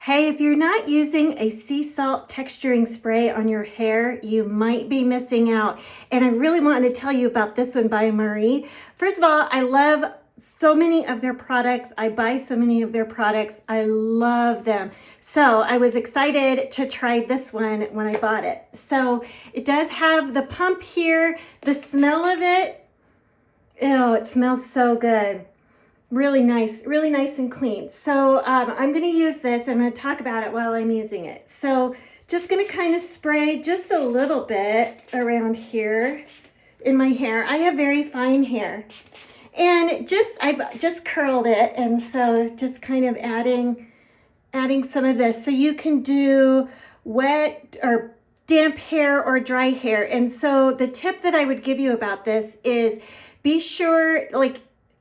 Hey, if you're not using a sea salt texturing spray on your hair, you might be missing out. And I really wanted to tell you about this one by Maree. First of all, I love so many of their products. I buy so many of their products. I love them. So I was excited to try this one when I bought it. So it does have the pump here. The smell of it, ew, it smells so good. Really nice and clean. So I'm going to use this. I'm going to talk about it while I'm using it. So just going to kind of spray just a little bit around here in my hair. I have very fine hair. And I've just curled it, and so just kind of adding some of this. So you can do wet or damp hair or dry hair. And so the tip that I would give you about this is be sure,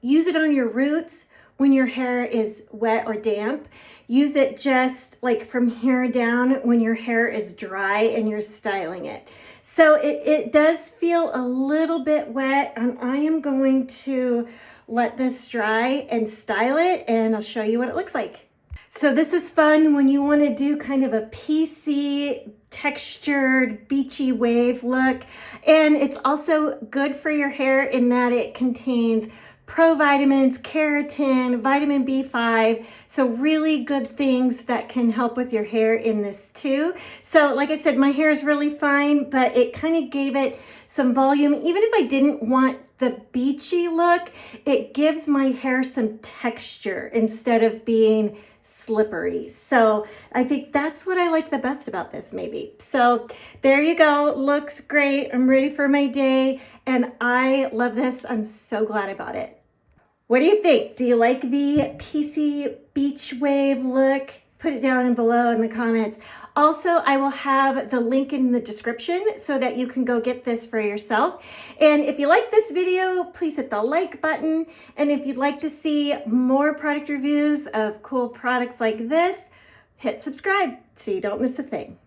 use it on your roots when your hair is wet or damp. Use it just like from here down when your hair is dry and you're styling it. So it does feel a little bit wet, and I am going to let this dry and style it, and I'll show you what it looks like. So this is fun when you want to do kind of a piecey, textured, beachy wave look. And it's also good for your hair in that it contains provitamins, keratin, vitamin B5, so really good things that can help with your hair in this too. So like I said, my hair is really fine, but it kind of gave it some volume. Even if I didn't want the beachy look, it gives my hair some texture instead of being slippery. So I think that's what I like the best about this, maybe. So there you go. Looks great. I'm ready for my day, and I love this. I'm so glad I bought it. What do you think? Do you like the PC beach wave look? Put it down below in the comments. Also, I will have the link in the description so that you can go get this for yourself. And if you like this video, please hit the like button. And if you'd like to see more product reviews of cool products like this, hit subscribe so you don't miss a thing.